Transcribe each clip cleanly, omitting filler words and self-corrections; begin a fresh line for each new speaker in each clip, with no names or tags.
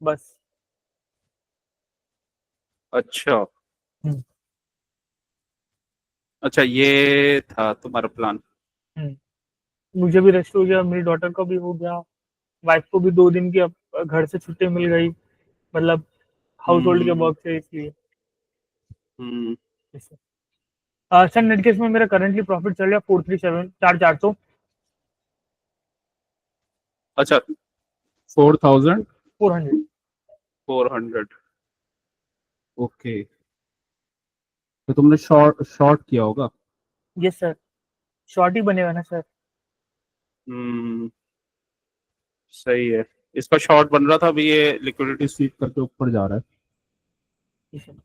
बस।
अच्छा।
हम्म।
अच्छा, ये था तुम्हारा प्लान।
मुझे भी रेस्ट हो गया, मेरी डॉटर को भी हो गया, वाइफ को भी 2 दिन की घर से छुट्टी मिल गई, मतलब हाउस होल्ड के
हम्म।
वर्क से, इसलिए।
हम्म।
सर नेट केस में मेरा करंटली प्रॉफिट चल रहा है 437, 4,400।
अच्छा, 4,400।
400।
ओके। तो तुमने शॉर्ट शॉर्ट किया होगा।
Yes sir. शॉर्ट ही बनेगा ना सर।
हम्म। सही है। इसका शॉर्ट बन रहा था, अभी ये लिक्विडिटी स्वीप करके ऊपर जा रहा है।
जी सर।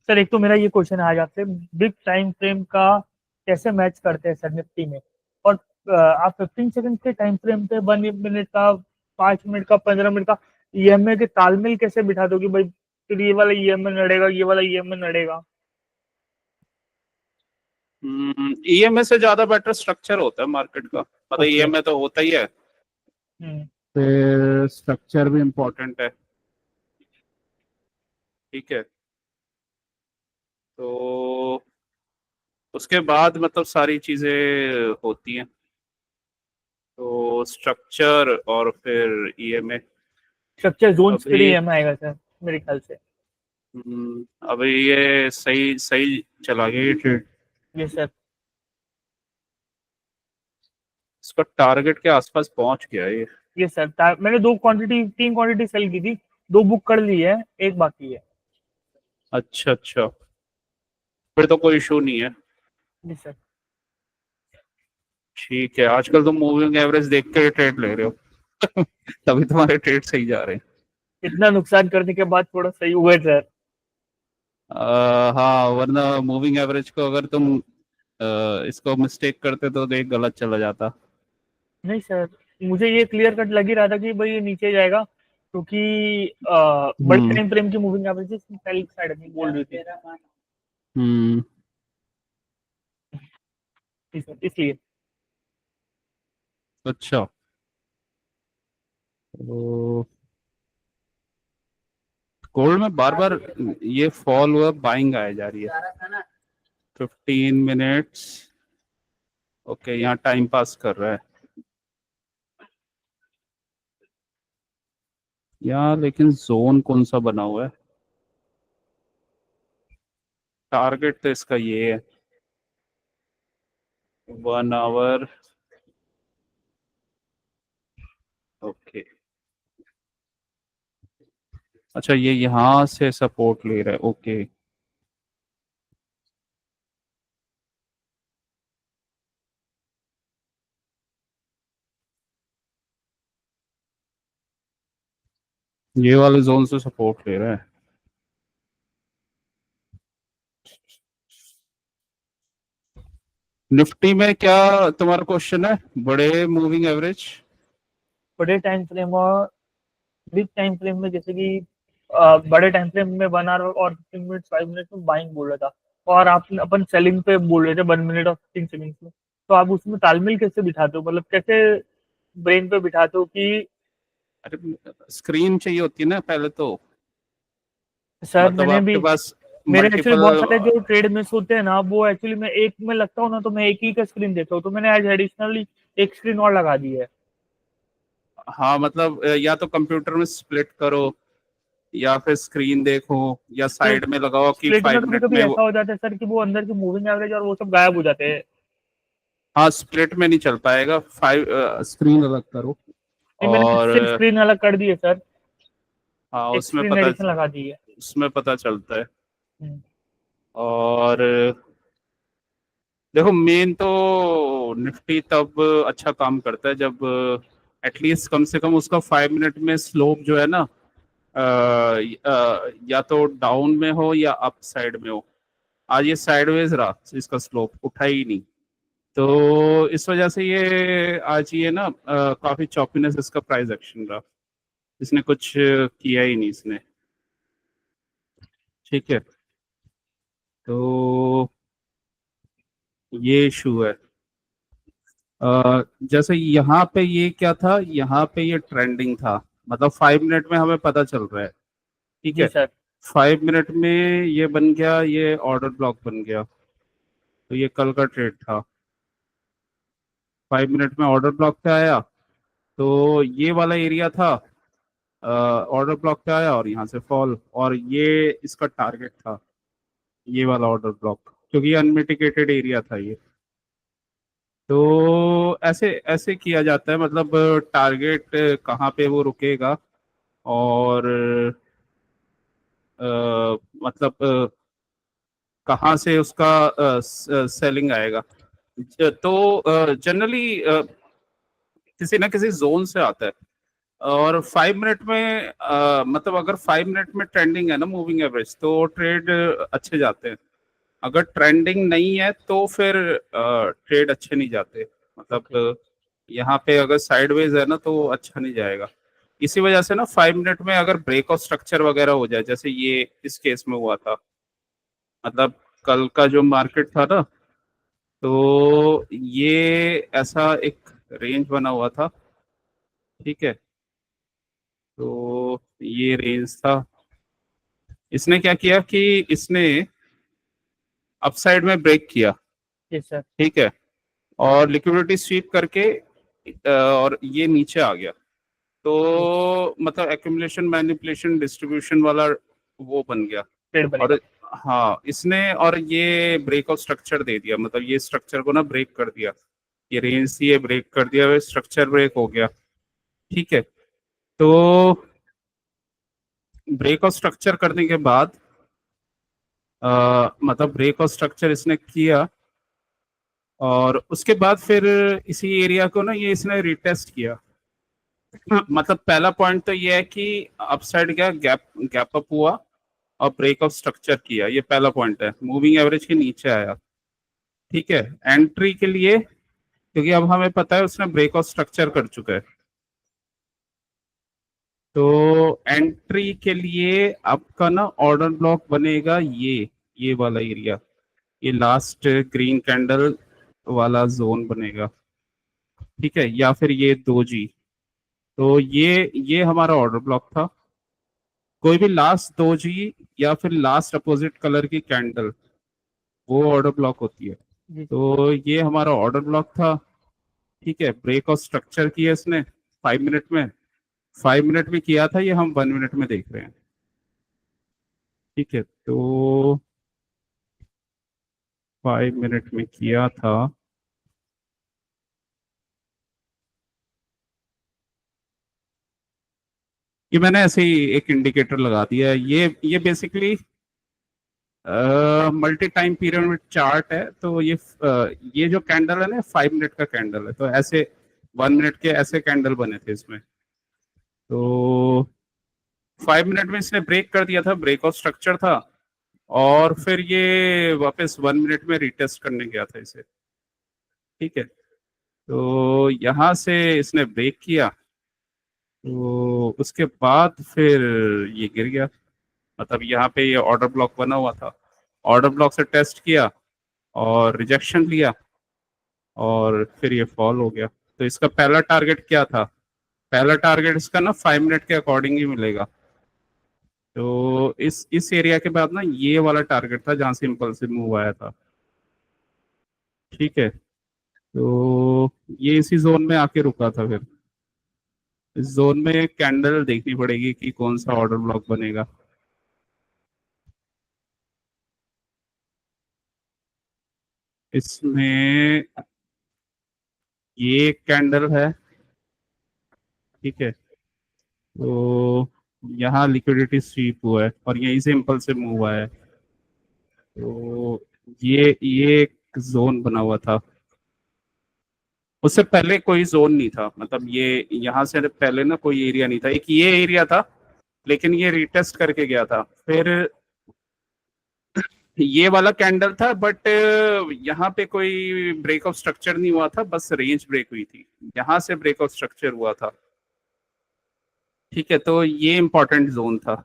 सर एक तो मेरा ये क्वेश्चन है आज आपसे, बिग टाइम फ्रेम का कैसे मैच करते हैं सर निफ्टी में? और आप 15 सेकंड के टाइम फ्रेम पे 1 मिनट का, 5 मिनट का, 15 मिनट का ईएमए के तालमेल कैसे बिठा दो कि भाई फिर ये वाला ईएमए नड़ेगा, ये वाला ईएमए नड़ेगा?
ईएमए से ज्यादा बेटर स्ट्रक्चर होता है मार्केट का, मतलब
ओके।
ईएमए तो होता ही है,
हम्म।
फिर स्ट्रक्चर भी इम्पोर्टेंट है। ठीक है। तो उसके बाद मतलब सारी चीजें होती हैं, तो स्ट्रक्चर और फिर ईएमए।
स्ट्रक्चर जोन्स फिर
अभी
ईएमए आएगा सर, मेरे ख्याल से।
अभी ये सही सही चला गया ये ट्रेड।
ये सर।
इसका टारगेट के आसपास पहुंच गया ये।
ये सर मैंने 3 क्वांटिटी सेल की थी, 2 बुक कर ली है, एक बाकी है।
अच्छा अच्छा, फिर तो कोई इशू नहीं है।
जी सर।
ठीक है, आजकल तुम मूविंग एवरेज देख के ट्रेड ले रहे हो तभी तुम्हारे ट्रेड सही जा रहे हैं।
इतना नुकसान करने के बाद थोड़ा सही हुआ है सर।
हाँ, वरना मूविंग एवरेज को अगर तुम इसको मिस्टेक करते तो देख गलत चला जाता।
नहीं सर, मुझे ये क्लियर कट लग ही रहा था कि भाई ये नीचे जाएगा, क्योंकि बड़े
हम्म।
टाइम फ्रेम की मूविंग एवरेजेस पहली साइड में बोल रही थी।
हम्म।
जी सर, इसलिए।
अच्छा। तो गोल्ड में बार बार ये फॉल हुआ, बाइंग आया जा रही है। 15 मिनट्स। ओके, यहाँ टाइम पास कर रहा है यहाँ, लेकिन जोन कौन सा बना हुआ है? टारगेट तो इसका ये है, 1 आवर। ओके। अच्छा, ये यहाँ से सपोर्ट ले रहा है, ओके। ये वाले जोन से सपोर्ट ले रहा है। निफ्टी में क्या तुम्हारा क्वेश्चन है? बड़े मूविंग एवरेज।
बड़े टाइम फ्रेम और बिग टाइम फ्रेम में, जैसे कि बड़े टाइम फ्रेम में 1 आवर और 15 मिनट, 5 मिनट में बाइंग बोल रहा था, और आप अपन सेलिंग पे बोल रहे थे 1 मिनट और 15 सेकंड में। तो आप उसमें तालमेल कैसे बिठाते हो, मतलब कैसे ब्रेन पे बिठाते हो कि?
अरे, स्क्रीन चाहिए होती है ना पहले तो,
सर
मतलब
मैंने भी,
आपके पास
मेरे एक्चुअली
मल्टीपल।
बहुत सारे जो ट्रेड मिस होते हैं ना, वो एक्चुअली मैं एक में लगता हूँ ना, तो मैं एक ही का स्क्रीन देखता हूँ, तो मैंने आज एडिशनली एक स्क्रीन और लगा दी है।
हाँ, मतलब या तो कंप्यूटर में स्प्लिट करो, या फिर स्क्रीन देखो, या
स्प्लिट
साइड में लगाओ कि
स्प्लिट में
5 मिनट
कभी
में
ऐसा हो जाता है सर कि वो अंदर की मूविंग एवरेज और वो सब गायब हो जाते हैं।
हाँ, स्प्लिट में नहीं चल पाएगा, 5 स्क्रीन अलग करो।
नहीं, मैंने
और
सिर्फ स्क्रीन अलग कर दी है सर,
हाँ,
एक स्क्रीन एडिशन लगा दी है।
उसमें पता चलता है।
हम्म।
और देखो, मेन तो निफ्टी तब अच्छा काम करता है जब एटलीस्ट कम से कम उसका 5 मिनट में स्लोप जो है ना, या तो डाउन में हो या अप साइड में हो। आज ये साइडवेज रहा, इसका स्लोप उठा ही नहीं, तो इस वजह से ये आज ये ना काफी चॉपीनेस इसका प्राइस एक्शन रहा। इसने कुछ किया ही नहीं इसने। ठीक है। तो ये इशू है। जैसे यहाँ पे ये क्या था, यहाँ पे ये ट्रेंडिंग था, मतलब 5 मिनट में हमें पता चल रहा है, ठीक
जी
है।
सर।
5 मिनट में ये बन गया, ये ऑर्डर ब्लॉक बन गया, तो ये कल का ट्रेड था। 5 मिनट में ऑर्डर ब्लॉक पे आया, तो ये वाला एरिया था, ऑर्डर ब्लॉक पे आया और यहाँ से फॉल, और ये इसका टारगेट था, ये वाला ऑर्डर ब्लॉक, क्योंकि अनमिटिगेटेड एरिया था ये। तो ऐसे ऐसे किया जाता है, मतलब टारगेट कहाँ पे वो रुकेगा, और मतलब कहाँ से उसका सेलिंग आएगा। तो जनरली किसी ना किसी जोन से आता है, और 5 मिनट में मतलब अगर 5 मिनट में ट्रेंडिंग है ना मूविंग एवरेज, तो ट्रेड अच्छे जाते हैं। अगर ट्रेंडिंग नहीं है तो फिर ट्रेड अच्छे नहीं जाते, मतलब
ओके।
यहाँ पे अगर साइडवेज है ना तो अच्छा नहीं जाएगा। इसी वजह से ना 5 मिनट में अगर ब्रेक ऑफ स्ट्रक्चर वगैरह हो जाए, जैसे ये इस केस में हुआ था, मतलब कल का जो मार्केट था ना, तो ये ऐसा एक रेंज बना हुआ था, ठीक है। तो ये रेंज था, इसने क्या किया कि इसने अपसाइड में ब्रेक किया,
जी सर।
ठीक है, और लिक्विडिटी स्वीप करके और ये नीचे आ गया।
जी।
तो मतलब एक्यूमुलेशन मैनिपुलेशन डिस्ट्रीब्यूशन वाला वो बन गया।
ट्रेड बनेगा।
और हाँ, इसने और ये ब्रेक ऑफ स्ट्रक्चर दे दिया, मतलब ये स्ट्रक्चर को ना ब्रेक कर दिया, ये रेंज थी, ये ब्रेक कर दिया, स्ट्रक्चर ब्रेक हो गया, ठीक है। तो ब्रेक ऑफ स्ट्रक्चर करने के बाद मतलब ब्रेक ऑफ स्ट्रक्चर इसने किया, और उसके बाद फिर इसी एरिया को ना ये इसने रिटेस्ट किया। मतलब पहला पॉइंट तो ये है कि अपसाइड गया, गैप गैप अप हुआ और ब्रेक ऑफ स्ट्रक्चर किया, ये पहला पॉइंट है, मूविंग एवरेज के नीचे आया, ठीक है। एंट्री के लिए, क्योंकि अब हमें पता है उसने ब्रेक ऑफ स्ट्रक्चर कर चुका है, तो एंट्री के लिए आपका ना ऑर्डर ब्लॉक बनेगा ये वाला एरिया, ये लास्ट ग्रीन कैंडल वाला जोन बनेगा, ठीक है, या फिर ये 2G। तो ये हमारा ऑर्डर ब्लॉक था। कोई भी लास्ट 2G या फिर लास्ट अपोजिट कलर की कैंडल, वो ऑर्डर ब्लॉक होती है।
जी।
तो ये हमारा ऑर्डर ब्लॉक था, ठीक है। ब्रेक ऑफ स्ट्रक्चर किया इसने 5 मिनट में, 5 मिनट में किया था, ये हम 1 मिनट में देख रहे हैं, ठीक है। तो 5 मिनट में किया था, ये मैंने ऐसे ही एक इंडिकेटर लगा दिया है, ये बेसिकली मल्टी टाइम पीरियड में चार्ट है। तो ये जो कैंडल है ना 5 मिनट का कैंडल है, तो ऐसे 1 मिनट के ऐसे कैंडल बने थे इसमें। तो 5 मिनट में इसने ब्रेक कर दिया था, ब्रेक ऑफ स्ट्रक्चर था, और फिर ये वापस 1 मिनट में रिटेस्ट करने गया था इसे, ठीक है। तो यहाँ से इसने ब्रेक किया, तो उसके बाद फिर ये गिर गया, मतलब यहाँ पे ये ऑर्डर ब्लॉक बना हुआ था, ऑर्डर ब्लॉक से टेस्ट किया और रिजेक्शन लिया, और फिर ये फॉल हो गया। तो इसका पहला टारगेट क्या था, पहला टारगेट इसका ना 5 मिनट के अकॉर्डिंग ही मिलेगा। तो इस एरिया के बाद ना ये वाला टारगेट था जहां से इम्पल्सिव मूव आया था, ठीक है। तो ये इसी जोन में आके रुका था, फिर इस जोन में कैंडल देखनी पड़ेगी कि कौन सा ऑर्डर ब्लॉक बनेगा। इसमें ये एक कैंडल है, ठीक है। तो यहाँ लिक्विडिटी स्वीप हुआ है और यहीं से इम्पल्सिव मूव आया है। तो ये एक जोन बना हुआ था, उससे पहले कोई जोन नहीं था, मतलब ये यहाँ से पहले ना कोई एरिया नहीं था, एक ये एरिया था, लेकिन ये रिटेस्ट करके गया था। फिर ये वाला कैंडल था, बट यहाँ पे कोई ब्रेक ऑफ स्ट्रक्चर नहीं हुआ था, बस रेंज ब्रेक हुई थी, यहाँ से ब्रेक ऑफ स्ट्रक्चर हुआ था, ठीक है। तो ये इंपॉर्टेंट जोन था,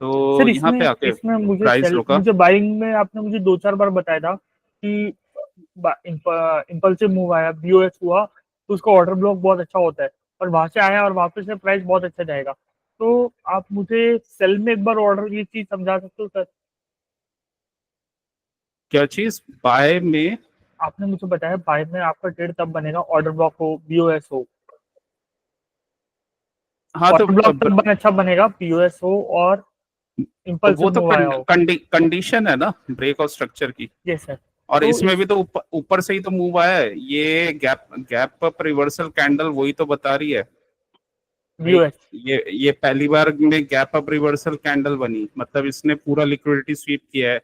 तो
सर
यहाँ पे
इसमें
आके
इसमें मुझे
प्राइस रुका।
मुझे बाइंग में आपने मुझे दो चार बार बताया था कि इम्पल्सिव मूव आया, बीओएस हुआ, तो उसका ऑर्डर ब्लॉक बहुत अच्छा होता है, और वहां से आया और वापस से प्राइस बहुत अच्छा जाएगा। तो आप मुझे सेल में एक बार ऑर्डर ये चीज समझा सकते हो सर?
क्या चीज बाय में?
आपने मुझे बताया बाय में आपका ट्रेड तब बनेगा ऑर्डर ब्लॉक हो, बीओएस हो।
हाँ तो
ऑर्डर ब्लॉक तब अच्छा बनेगा, पीओएस हो और
वो
इम्पल्सिव
तो
मूव आया हो।
कंडीशन है ना ब्रेक ऑफ स्ट्रक्चर की।
Yes sir.
और
तो
इसमें
इस
भी तो ऊपर से ही तो मूव आया है, ये gap gap up reversal candle वही तो बता रही है भाई।
बीओएस।
ये पहली बार में गैप अप रिवर्सल कैंडल बनी, मतलब इसने पूरा लिक्विडिटी स्वीप किया है,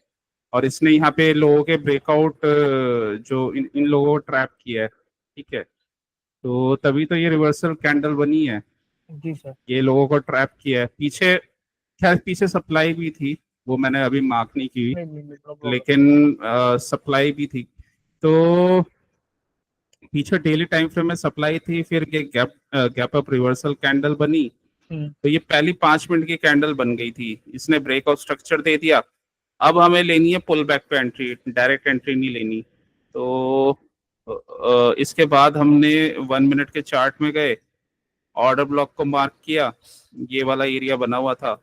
और इसने यहाँ पे लोगों के ब्रेकआउट, जो इन लोगों को ट्रैप किया है, ठीक है। तो तभी तो ये रिवर्सल कैंडल बनी है,
जी सर।
ये लोगों को ट्रैप किया है पीछे। खैर पीछे सप्लाई भी थी, वो मैंने अभी मार्क नहीं की,
नहीं नहीं नहीं, नो प्रॉब्लम।
लेकिन सप्लाई भी थी। तो पीछे डेली टाइम फ्रेम में सप्लाई थी, फिर ये गैप अप रिवर्सल कैंडल बनी। तो ये पहली 5 मिनट की कैंडल बन गई थी, इसने ब्रेक ऑफ स्ट्रक्चर दे दिया। अब हमें लेनी है पुल बैक पे एंट्री, डायरेक्ट एंट्री नहीं लेनी। तो इसके बाद हमने 1 मिनट के चार्ट में गए, ऑर्डर ब्लॉक को मार्क किया, ये वाला एरिया बना हुआ था,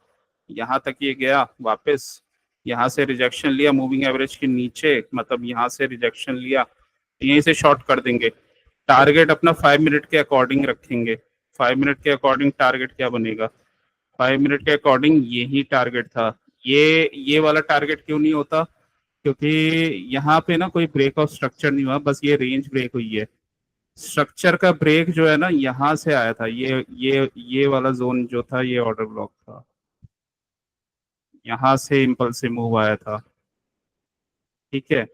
यहाँ तक ये गया वापस, यहाँ से रिजेक्शन लिया मूविंग एवरेज के नीचे, मतलब यहाँ से रिजेक्शन लिया, यहीं से शॉर्ट कर देंगे। टारगेट अपना 5 मिनट के अकॉर्डिंग रखेंगे। 5 मिनट के अकॉर्डिंग टारगेट क्या बनेगा? 5 मिनट के अकॉर्डिंग यही टारगेट था। ये वाला टारगेट क्यों नहीं होता? क्योंकि यहाँ पे ना कोई ब्रेक ऑफ स्ट्रक्चर नहीं हुआ, बस ये रेंज ब्रेक हुई है। स्ट्रक्चर का ब्रेक जो है ना यहाँ से आया था, ये वाला जोन जो था ये ऑर्डर ब्लॉक था, यहाँ से इम्पल्सिव मूव आया था, ठीक है।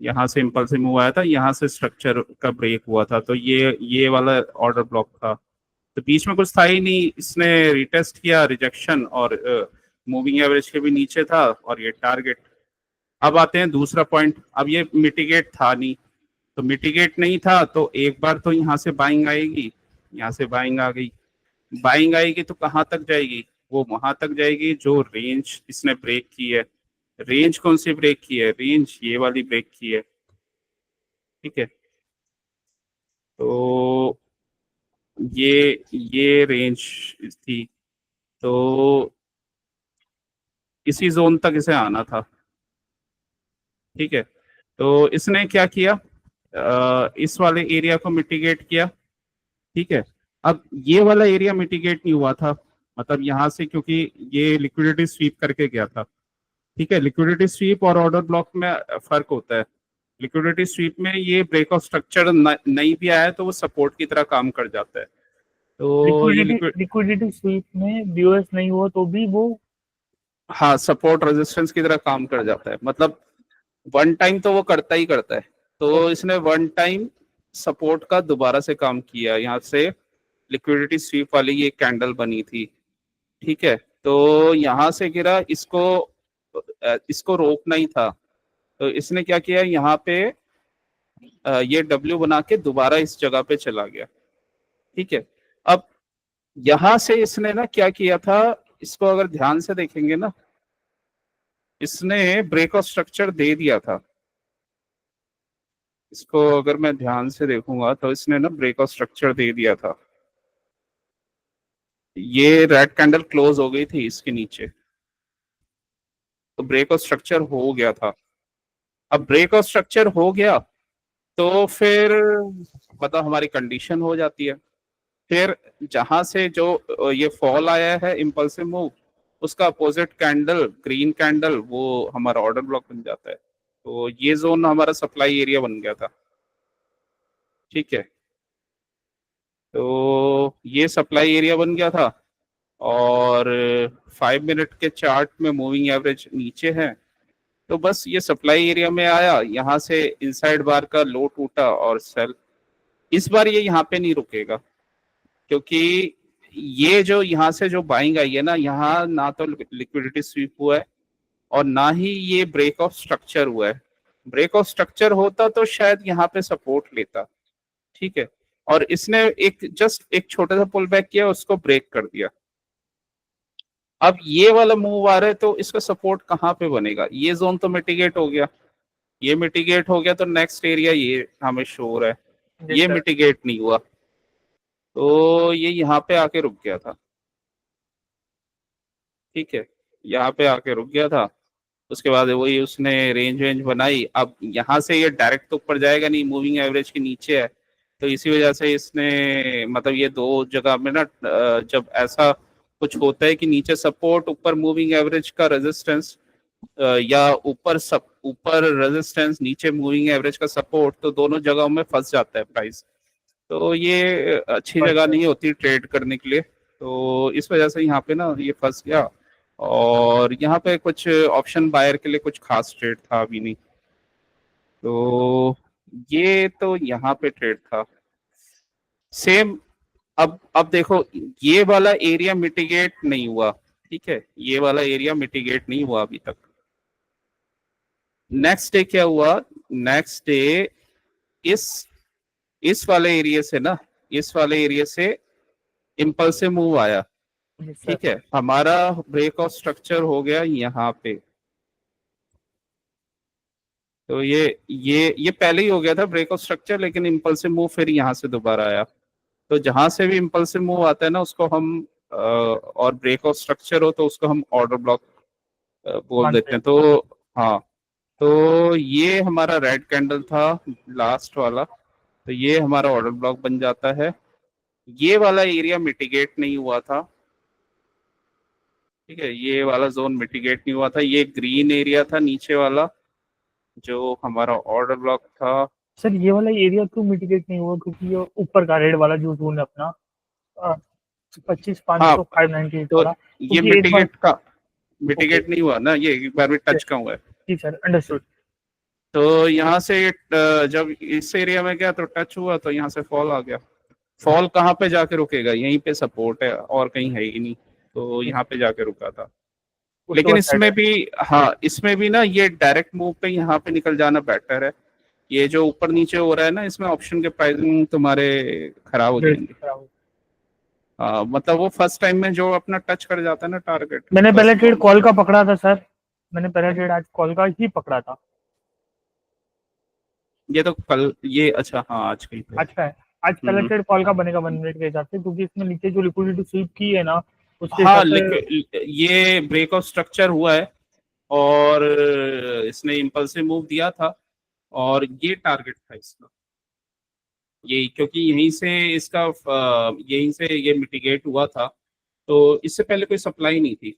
यहाँ से इम्पल्सिव मूव आया था, यहाँ से स्ट्रक्चर का ब्रेक हुआ था, तो ये वाला ऑर्डर ब्लॉक था। तो बीच में कुछ था ही नहीं, इसने रिटेस्ट किया, रिजेक्शन, और मूविंग एवरेज के भी नीचे था, और ये टारगेट। अब आते हैं दूसरा पॉइंट, अब ये मिटिगेट था नहीं, तो मिटिगेट नहीं था तो एक बार तो यहाँ से बाइंग आएगी, यहाँ से बाइंग आ गई, बाइंग आएगी तो कहाँ तक जाएगी? वो वहां तक जाएगी जो रेंज इसने ब्रेक की है। रेंज कौन सी ब्रेक की है? रेंज ये वाली ब्रेक की है, ठीक है। तो ये रेंज थी, तो इसी जोन तक इसे आना था, ठीक है। तो इसने क्या किया, इस वाले एरिया को मिटिगेट किया, ठीक है। अब ये वाला एरिया मिटिगेट नहीं हुआ था, मतलब यहाँ से, क्योंकि ये लिक्विडिटी स्वीप करके गया था, ठीक है। लिक्विडिटी स्वीप और ऑर्डर ब्लॉक में फर्क होता है। लिक्विडिटी स्वीप में ये ब्रेक ऑफ स्ट्रक्चर नहीं भी आया तो वो सपोर्ट की तरह काम कर जाता है। तो ये
लिक्विडिटी स्वीप में बीओएस नहीं हुआ तो भी वो,
हाँ, सपोर्ट रेजिस्टेंस की तरह काम कर जाता है, मतलब वन टाइम तो वो करता ही करता है। तो इसने वन टाइम सपोर्ट का दोबारा से काम किया, यहाँ से लिक्विडिटी स्वीप वाली ये कैंडल बनी थी, ठीक है। तो यहाँ से गिरा, इसको रोकना ही था, तो इसने क्या किया, यहाँ पे ये डब्ल्यू बना के दोबारा इस जगह पे चला गया, ठीक है। अब यहां से इसने ना क्या किया था, इसको अगर ध्यान से देखेंगे ना, इसने ब्रेक ऑफ स्ट्रक्चर दे दिया था। इसको अगर मैं ध्यान से देखूंगा तो इसने ना ब्रेक ऑफ स्ट्रक्चर दे दिया था। ये रेड कैंडल क्लोज हो गई थी इसके नीचे, तो ब्रेक ऑफ स्ट्रक्चर हो गया था। अब ब्रेक ऑफ स्ट्रक्चर हो गया तो फिर मतलब हमारी कंडीशन हो जाती है, फिर जहां से जो ये फॉल आया है इम्पल्सिव मूव, उसका अपोजिट कैंडल, ग्रीन कैंडल, वो हमारा ऑर्डर ब्लॉक बन जाता है। तो ये जोन हमारा सप्लाई एरिया बन गया था, ठीक है। तो ये सप्लाई एरिया बन गया था, और 5 मिनट के चार्ट में मूविंग एवरेज नीचे है, तो बस ये सप्लाई एरिया में आया, यहाँ से इनसाइड बार का लो टूटा और सेल। इस बार ये यहाँ पे नहीं रुकेगा, क्योंकि ये जो यहाँ से जो बाइंग आई है ना, यहाँ ना तो लिक्विडिटी स्वीप हुआ है और ना ही ये ब्रेक ऑफ स्ट्रक्चर हुआ है। ब्रेक ऑफ स्ट्रक्चर होता तो शायद यहाँ पे सपोर्ट लेता, ठीक है। और इसने जस्ट एक छोटा सा पुल बैक किया, उसको ब्रेक कर दिया। अब ये वाला मूव आ रहा है तो इसका सपोर्ट कहाँ पे बनेगा? ये जोन तो मिटिगेट हो गया, ये मिटिगेट हो गया तो नेक्स्ट एरिया ये हमें शो हो रहा है,
जी
ये
सर।
मिटिगेट नहीं हुआ तो ये यहाँ पे आके रुक गया था। ठीक है, यहाँ पे आके रुक गया था। उसके बाद वही उसने रेंज वेंज बनाई। अब यहाँ से ये डायरेक्ट तो ऊपर जाएगा नहीं, मूविंग एवरेज के नीचे है। तो इसी वजह से इसने मतलब ये दो जगह में ना जब ऐसा कुछ होता है कि नीचे सपोर्ट ऊपर मूविंग एवरेज का रेजिस्टेंस, या ऊपर रेजिस्टेंस नीचे मूविंग एवरेज का सपोर्ट, तो दोनों जगहों में फंस जाता है प्राइस। तो ये अच्छी
बस
जगह
सर।
नहीं होती ट्रेड करने के लिए। तो इस वजह से यहाँ पे ना ये फंस गया। और यहाँ पे कुछ ऑप्शन बायर के लिए कुछ खास ट्रेड था अभी नहीं। तो ये तो यहाँ पे ट्रेड था सेम। अब देखो, ये वाला एरिया मिटिगेट नहीं हुआ। ठीक है, ये वाला एरिया मिटिगेट नहीं हुआ अभी तक। नेक्स्ट डे क्या हुआ? नेक्स्ट डे इस इस वाले एरिया से ना, इस वाले एरिया से इम्पल्सिव मूव आया।
जी सर।
ठीक है, हमारा ब्रेक ऑफ स्ट्रक्चर हो गया यहाँ पे। तो ये पहले ही हो गया था ब्रेक ऑफ स्ट्रक्चर, लेकिन इम्पल्सिव मूव फिर यहाँ से दोबारा आया। तो जहां से भी इम्पल्सिव मूव आता है ना उसको हम और ब्रेक ऑफ स्ट्रक्चर हो तो उसको हम ऑर्डर ब्लॉक बोल
मानते
देते
हैं।
हैं। तो हाँ, तो ये हमारा रेड कैंडल था लास्ट वाला, तो ये हमारा ऑर्डर ब्लॉक बन जाता है। ये वाला एरिया मिटिगेट नहीं हुआ था। ठीक है, ये वाला जोन मिटिगेट नहीं हुआ था। ये ग्रीन एरिया था नीचे वाला जो हमारा ऑर्डर ब्लॉक था।
सर ये वाला एरिया क्यों मिटिगेट नहीं हुआ? क्योंकि ये ऊपर का रेड वाला जो जोन है अपना 25
हाँ,
500 598
तो
वाला,
ये
क्योंकि एक बार।
Mitigate
okay.
नहीं हुआ ना, ये एक बार में टच का हुआ है।
जी सर, अंडरस्टूड।
तो यहाँ से जब इस एरिया में गया तो टच हुआ, तो यहाँ से फॉल आ गया। फॉल कहाँ पे जाके रुकेगा? यहीं पे सपोर्ट है और कहीं है ही नहीं, तो यहाँ पे जाके रुका था।
उसके
लेकिन
बाद साइड
इसमें
है।
भी, हाँ इसमें भी ना ये डायरेक्ट मूव पे यहाँ पे निकल जाना बेटर है। ये जो ऊपर नीचे हो रहा है ना, इसमें ऑप्शन के प्राइसिंग तुम्हारे खराब हो
रेड
जाएंगे।
खराब हो।
मतलब वो फर्स्ट टाइम में जो अपना टच कर जाता है ना टारगेट,
मैंने
बस
पहले ट्रेड कॉल का पकड़ा था सर। मैंने पहले ट्रेड आज कॉल का ही पकड़ा था।
ये तो कल ये, अच्छा हाँ आज कहीं पे।
आज का है। आज पहले ट्रेड कॉल का बनेगा 1 मिनट के हिसाब से, क्योंकि इसमें नीचे जो लिक्विडिटी स्वीप की है ना, उसके
हाँ,
हिसाब से।
ये ब्रेक ऑफ स्ट्रक्चर हुआ है और इसने इम्पल्सिव मूव दिया था और ये टारगेट था इसका। ये क्योंकि यहीं से ये मिटिगेट हुआ था, तो इससे पहले कोई सप्लाई नहीं थी।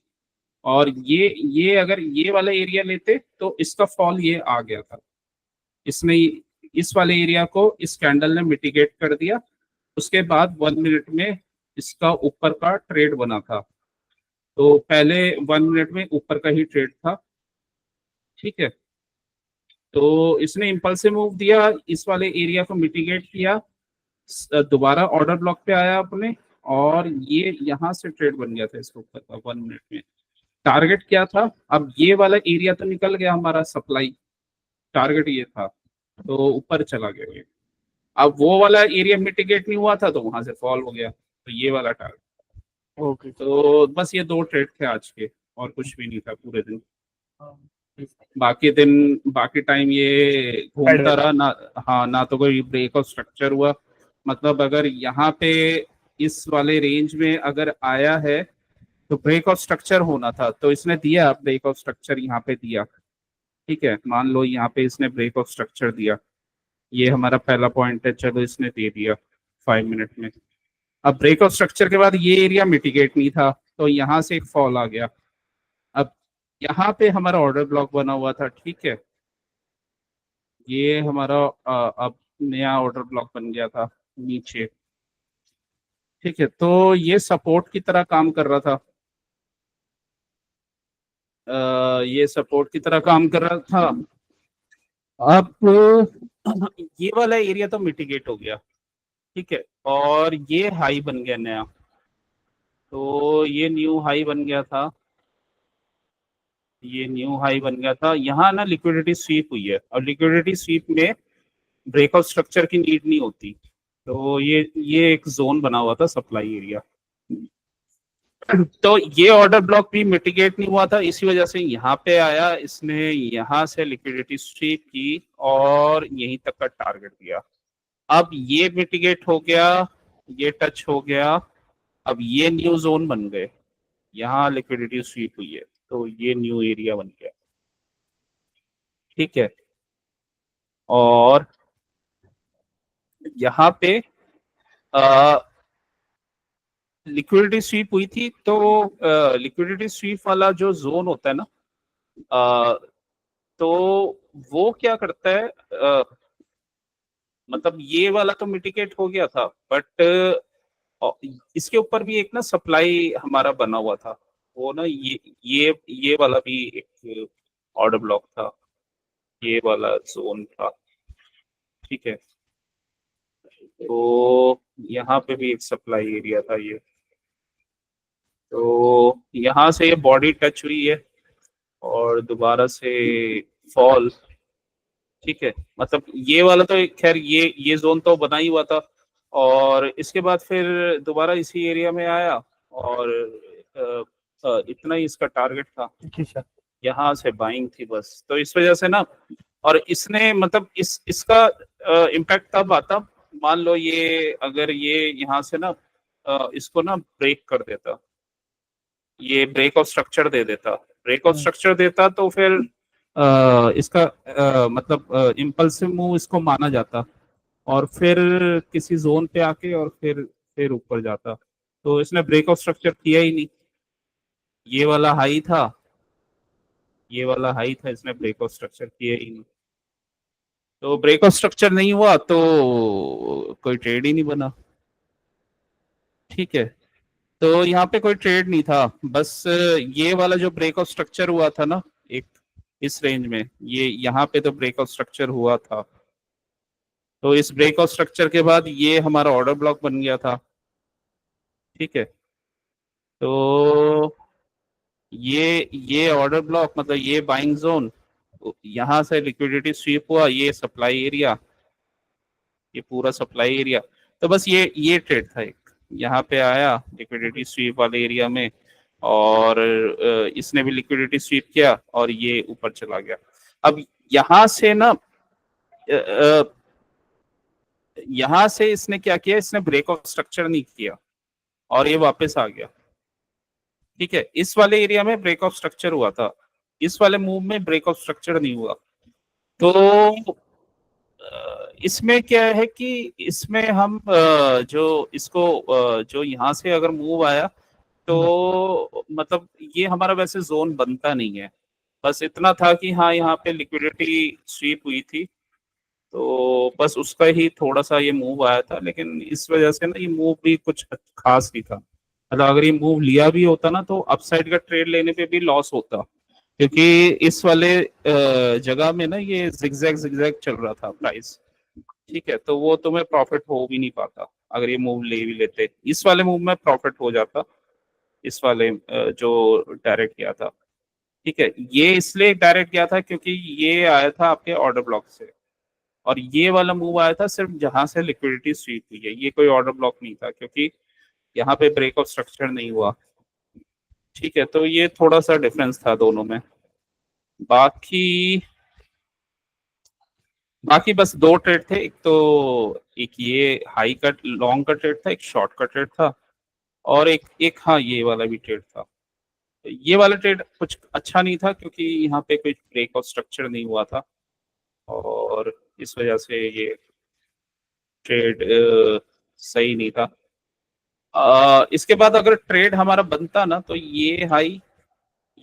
और ये अगर ये वाला एरिया लेते तो इसका फॉल ये आ गया था। इसने इस वाले एरिया को इस कैंडल ने मिटिगेट कर दिया। उसके बाद 1 मिनट में इसका ऊपर का ट्रेड बना था। तो पहले 1 मिनट में ऊपर का ही ट्रेड था। ठीक है, तो इसने इम्पल्सिव मूव दिया, इस वाले एरिया को मिटिगेट किया, दोबारा ऑर्डर ब्लॉक पे आया अपने, और ये यहाँ से ट्रेड बन गया था इसके ऊपर का 1 मिनट में। टारगेट क्या था? अब ये वाला एरिया तो निकल गया हमारा सप्लाई, टारगेट ये था, तो ऊपर चला गया ये। अब वो वाला एरिया मिटिगेट नहीं हुआ था तो वहां से फॉल हो गया, तो ये वाला टारगेट।
ओके।
तो बस ये दो ट्रेड थे आज के, और कुछ भी नहीं था पूरे दिन।
हाँ,
बाकी टाइम ये घूमता
साइडवेज।
रहा ना। हाँ, ना तो कोई ब्रेक ऑफ स्ट्रक्चर हुआ। मतलब अगर यहाँ पे इस वाले रेंज में अगर आया है तो ब्रेक ऑफ स्ट्रक्चर होना था, तो इसने दिया ब्रेक ऑफ स्ट्रक्चर यहाँ पे दिया। ठीक है, मान लो यहाँ पे इसने ब्रेक ऑफ स्ट्रक्चर दिया, ये हमारा पहला पॉइंट है, चलो इसने दे दिया 5 मिनट में। अब ब्रेक ऑफ स्ट्रक्चर के बाद ये एरिया मिटिगेट नहीं था, तो यहाँ से एक फॉल आ गया। अब यहाँ पे हमारा ऑर्डर ब्लॉक बना हुआ था। ठीक है, ये हमारा अब नया ऑर्डर ब्लॉक बन गया था नीचे। ठीक है, तो ये सपोर्ट की तरह काम कर रहा था। ये सपोर्ट की तरह काम कर रहा था। अब ये वाला एरिया तो मिटिगेट हो गया। ठीक है, और ये हाई बन गया नया, तो ये न्यू हाई बन गया था। ये न्यू हाई बन गया था। यहाँ ना लिक्विडिटी स्वीप हुई है, और लिक्विडिटी स्वीप में ब्रेकआउट स्ट्रक्चर की नीड नहीं होती। तो ये एक जोन बना हुआ था सप्लाई एरिया। तो ये ऑर्डर ब्लॉक भी मिटिगेट नहीं हुआ था, इसी वजह से यहाँ पे आया, इसने यहाँ से लिक्विडिटी स्वीप की और यहीं तक का टारगेट दिया। अब ये मिटिगेट हो गया, ये टच हो गया, अब ये न्यू जोन बन गए, यहाँ लिक्विडिटी स्वीप हुई है तो ये न्यू एरिया बन गया। ठीक है, और यहाँ पे लिक्विडिटी स्वीप हुई थी, तो लिक्विडिटी स्वीप वाला जो जोन होता है ना, अ, तो वो क्या करता है, मतलब ये वाला तो मिटिगेट हो गया था, बट इसके ऊपर भी एक ना सप्लाई हमारा बना हुआ था, वो ना ये वाला भी एक ऑर्डर ब्लॉक था, ये वाला जोन था। ठीक है, तो यहाँ पे भी एक सप्लाई एरिया था ये, तो यहाँ से ये बॉडी टच हुई है और दोबारा से फॉल। ठीक है, मतलब ये वाला तो खैर ये जोन तो बना ही हुआ था, और इसके बाद फिर दोबारा इसी एरिया में आया और इतना ही इसका टारगेट था,
जी सर।
यहाँ से बाइंग थी बस, तो इस वजह से ना, और इसने मतलब इसका इम्पैक्ट तब आता, मान लो ये अगर ये यहाँ से ना इसको ना ब्रेक कर देता, ये ब्रेक ऑफ स्ट्रक्चर दे देता, ब्रेक ऑफ स्ट्रक्चर देता तो फिर इसका मतलब इम्पल्सिव मूव इसको माना जाता, और फिर किसी जोन पे आके और फिर ऊपर जाता, तो इसने ब्रेक ऑफ स्ट्रक्चर किया ही नहीं, ये वाला हाई था, ये वाला हाई था, इसने ब्रेक ऑफ स्ट्रक्चर किया ही नहीं, तो ब्रेक ऑफ स्ट्रक्चर नहीं हुआ तो कोई ट्रेड ही नहीं बना। ठीक है, तो यहाँ पे कोई ट्रेड नहीं था, बस ये वाला जो ब्रेक ऑफ स्ट्रक्चर हुआ था ना एक इस रेंज में, ये यहाँ पे तो ब्रेक ऑफ स्ट्रक्चर हुआ था, तो इस ब्रेक ऑफ स्ट्रक्चर के बाद ये हमारा ऑर्डर ब्लॉक बन गया था। ठीक है, तो ये ऑर्डर ब्लॉक मतलब ये बाइंग जोन, यहाँ से लिक्विडिटी स्वीप हुआ, ये सप्लाई एरिया, ये पूरा सप्लाई एरिया, तो बस ये ट्रेड था एक, यहाँ पे आया लिक्विडिटी स्वीप वाले एरिया में, और इसने भी लिक्विडिटी स्वीप किया और ये ऊपर चला गया। अब यहाँ से ना यहाँ से इसने क्या किया, इसने ब्रेक ऑफ स्ट्रक्चर नहीं किया और ये वापस आ गया। ठीक है, इस वाले एरिया में ब्रेक ऑफ स्ट्रक्चर हुआ था, इस वाले मूव में ब्रेक ऑफ स्ट्रक्चर नहीं हुआ, तो इसमें क्या है कि इसमें हम जो इसको जो यहाँ से अगर मूव आया तो मतलब ये हमारा वैसे जोन बनता नहीं है, बस इतना था कि हाँ यहाँ पे लिक्विडिटी स्वीप हुई थी, तो बस उसका ही थोड़ा सा ये मूव आया था, लेकिन इस वजह से ना ये मूव भी कुछ खास नहीं था, मतलब अगर ये मूव लिया भी होता ना तो अपसाइड का ट्रेड लेने पे भी लॉस होता, क्योंकि इस वाले जगह में ना ये जिगजैग जिगजैग चल रहा था प्राइस। ठीक है, तो वो तुम्हें प्रॉफिट हो भी नहीं पाता, अगर ये मूव ले भी लेते, इस वाले मूव में प्रॉफिट हो जाता, इस वाले जो डायरेक्ट किया था। ठीक है, ये इसलिए डायरेक्ट किया था क्योंकि ये आया था आपके ऑर्डर ब्लॉक से, और ये वाला मूव आया था सिर्फ जहां से लिक्विडिटी स्वीप हुई है, ये कोई ऑर्डर ब्लॉक नहीं था क्योंकि यहाँ पे ब्रेक ऑफ स्ट्रक्चर नहीं हुआ। ठीक है, तो ये थोड़ा सा डिफरेंस था दोनों में, बाकी बाकी बस दो ट्रेड थे, एक तो एक ये हाई का लॉन्ग का ट्रेड था, एक शॉर्ट का ट्रेड था, और एक एक हाँ ये वाला भी ट्रेड था। तो ये वाला ट्रेड कुछ अच्छा नहीं था क्योंकि यहाँ पे कोई ब्रेक ऑफ स्ट्रक्चर नहीं हुआ था, और इस वजह से ये ट्रेड सही नहीं था। इसके बाद अगर ट्रेड हमारा बनता ना तो ये हाई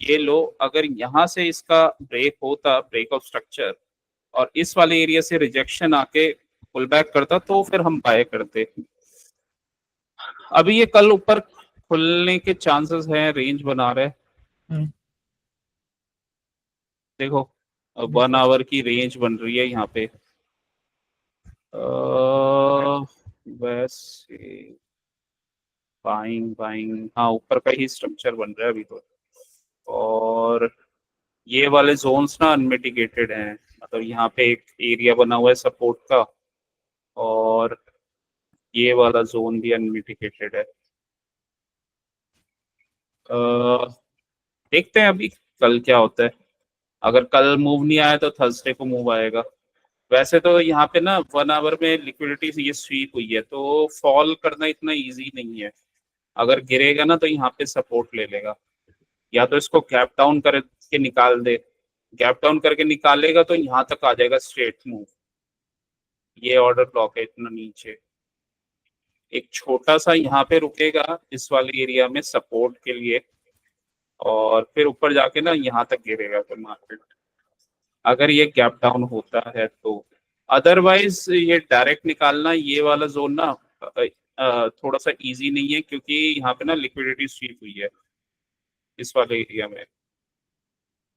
ये लो, अगर यहाँ से इसका ब्रेक होता, ब्रेक ऑफ स्ट्रक्चर, और इस वाले एरिया से रिजेक्शन आके पुल बैक करता तो फिर हम बाय करते। अभी ये कल ऊपर खुलने के चांसेस हैं, रेंज बना रहे, देखो 1 आवर की रेंज बन रही है यहाँ पे, वैसे बाइंग बाइंग हाँ ऊपर का ही स्ट्रक्चर बन रहा है अभी तो, और ये वाले जोन्स ना अनमिटिगेटेड हैं, मतलब यहाँ पे एक एरिया बना हुआ है सपोर्ट का, और ये वाला जोन भी अनमिटिगेटेड है। देखते हैं अभी कल क्या होता है। अगर कल मूव नहीं आया तो थर्सडे को मूव आएगा। वैसे तो यहाँ पे ना 1 आवर में लिक्विडिटी ये स्वीप हुई है, तो फॉल करना इतना इजी नहीं है। अगर गिरेगा ना तो यहाँ पे सपोर्ट ले लेगा, या तो इसको गैप डाउन करके निकाल दे। गैप डाउन करके निकालेगा तो यहाँ तक आ जाएगा स्ट्रेट मूव। ये ऑर्डर ब्लॉक है इतना नीचे। एक छोटा सा यहाँ पे रुकेगा इस वाले एरिया में सपोर्ट के लिए, और फिर ऊपर जाके ना यहाँ तक गिरेगा फिर मार्केट, अगर ये गैप डाउन होता है तो। अदरवाइज ये डायरेक्ट निकालना ये वाला जोन ना थोड़ा सा इजी नहीं है, क्योंकि यहाँ पे ना लिक्विडिटी स्वीप हुई है इस वाले एरिया में।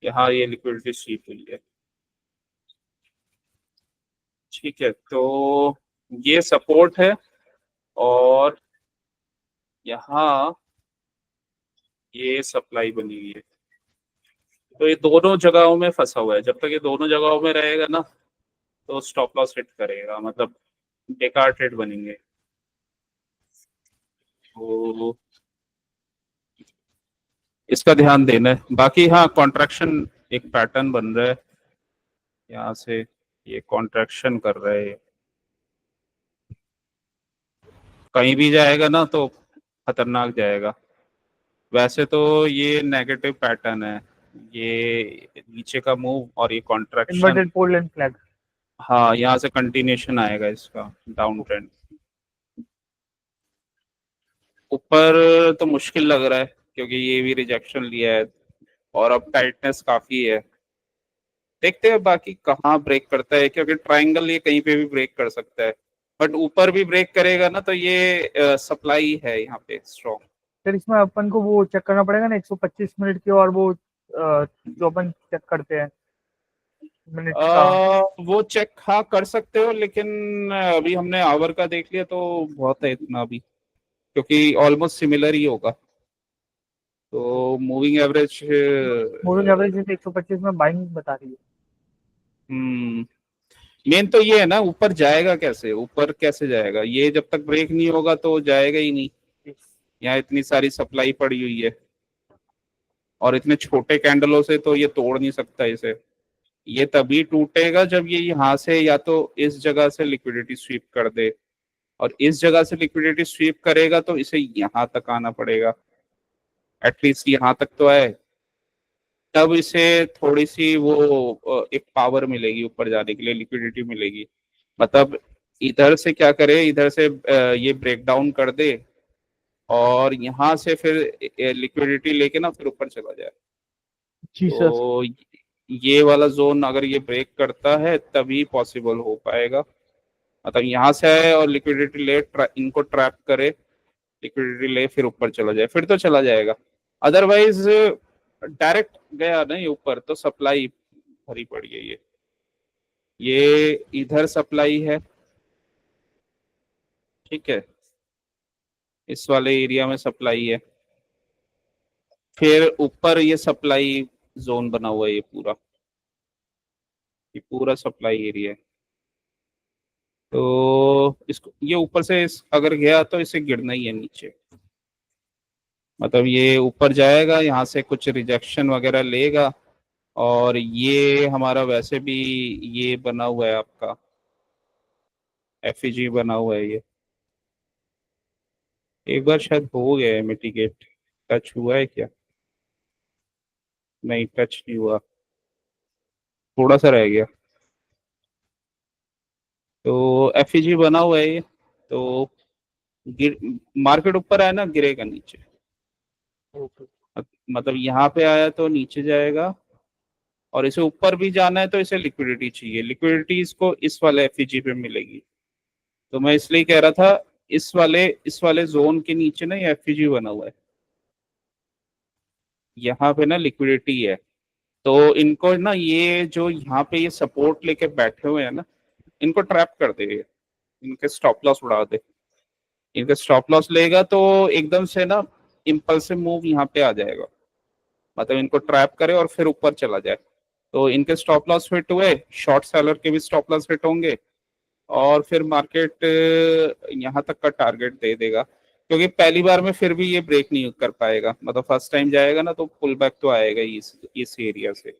यहाँ ये लिक्विडिटी स्वीप हुई है। ठीक है, तो ये सपोर्ट है, और यहाँ ये सप्लाई बनी हुई है। तो ये दोनों जगहों में फंसा हुआ है। जब तक ये दोनों जगहों में रहेगा ना तो स्टॉप लॉस हिट करेगा, मतलब बेकार ट्रेड बनेंगे। तो इसका ध्यान देना है। बाकी हाँ, कॉन्ट्रैक्शन एक पैटर्न बन रहा है, यहाँ से ये कॉन्ट्रैक्शन कर रहा है। कहीं भी जाएगा ना तो खतरनाक जाएगा। वैसे तो ये नेगेटिव पैटर्न है, ये नीचे का मूव और ये कॉन्ट्रैक्शन।
इन्वर्टेड पोल फ्लैग।
हाँ, यहाँ से कंटिन्यूशन आएगा इसका डाउन ट्रेंड। ऊपर तो मुश्किल लग रहा है, क्योंकि ये भी रिजेक्शन लिया है और अब टाइटनेस काफी है। देखते हैं बाकी कहाँ ब्रेक करता है, क्योंकि ट्रायंगल ये कहीं पे भी ब्रेक कर सकता है, बट ऊपर भी ब्रेक करेगा ना तो ये सप्लाई है यहाँ पे स्ट्रॉन्ग।
फिर इसमें अपन को वो चेक करना पड़ेगा ना 125 मिनट की, और वो जो अपन चेक करते हैं मिनट का।
वो चेक हाँ कर सकते हो, लेकिन अभी हमने आवर का देख लिया तो बहुत है इतना अभी, क्योंकि ऑलमोस्ट सिमिलर ही होगा। तो मूविंग एवरेज
मूविंग एवरेज 125 में बाइंग बता रही है।
मेन तो ये है ना, ऊपर जाएगा कैसे, ऊपर कैसे जाएगा। ये जब तक ब्रेक नहीं होगा तो जाएगा ही नहीं। यहाँ इतनी सारी सप्लाई पड़ी हुई है, और इतने छोटे कैंडलों से तो ये तोड़ नहीं सकता इसे। ये तभी टूटेगा जब ये यहाँ से या तो इस जगह से लिक्विडिटी स्वीप कर दे, और इस जगह से लिक्विडिटी स्वीप करेगा तो इसे यहाँ तक आना पड़ेगा, एटलीस्ट यहाँ तक तो आए, तब इसे थोड़ी सी वो एक पावर मिलेगी ऊपर जाने के लिए, लिक्विडिटी मिलेगी। मतलब इधर से क्या करे, इधर से ये ब्रेक डाउन कर दे, और यहाँ से फिर लिक्विडिटी लेके ना फिर ऊपर चला जाए।
जी सर।
तो ये वाला जोन अगर ये ब्रेक करता है तभी पॉसिबल हो पाएगा। मतलब यहाँ से आए और लिक्विडिटी ले, इनको ट्रैप करे, लिक्विडिटी ले, फिर ऊपर चला जाए, फिर तो चला जाएगा। अदरवाइज डायरेक्ट गया ना ये ऊपर तो सप्लाई भरी पड़ी है। ये इधर सप्लाई है, ठीक है, इस वाले एरिया में सप्लाई है, फिर ऊपर ये सप्लाई जोन बना हुआ है, ये पूरा सप्लाई एरिया है। तो इसको ये ऊपर से अगर गया तो इसे गिरना ही है नीचे। मतलब ये ऊपर जाएगा, यहाँ से कुछ रिजेक्शन वगैरह लेगा, और ये हमारा वैसे भी ये बना हुआ है आपका एफईजी बना हुआ है। ये एक बार शायद हो गया है मिटिगेट, टच हुआ है क्या? नहीं, टच नहीं हुआ, थोड़ा सा रह गया। तो एफईजी बना हुआ है ये, तो गिर मार्केट ऊपर आया ना गिरेगा नीचे। मतलब यहाँ पे आया तो नीचे जाएगा, और इसे ऊपर भी जाना है तो इसे लिक्विडिटी चाहिए। लिक्विडिटी इसको इस वाले एफईजी पे मिलेगी। तो मैं इसलिए कह रहा था इस वाले जोन के नीचे ना ये एफईजी बना हुआ है, यहाँ पे ना लिक्विडिटी है। तो इनको ना ये जो यहाँ पे ये सपोर्ट लेके बैठे हुए हैं ना, इनको ट्रैप कर दे, इनके स्टॉप लॉस उड़ा दे। इनके स्टॉप लॉस लेगा तो एकदम से ना इम्पल्सिव मूव यहाँ पे आ जाएगा। मतलब इनको ट्रैप करे और फिर ऊपर चला जाए, तो इनके स्टॉप लॉस हिट हुए, शॉर्ट सेलर के भी स्टॉप लॉस हिट होंगे, और फिर मार्केट यहाँ तक का टारगेट दे देगा। क्योंकि पहली बार में फिर भी ये ब्रेक नहीं कर पाएगा, मतलब फर्स्ट टाइम जाएगा ना तो पुल बैक तो आएगा ही इस एरिया से।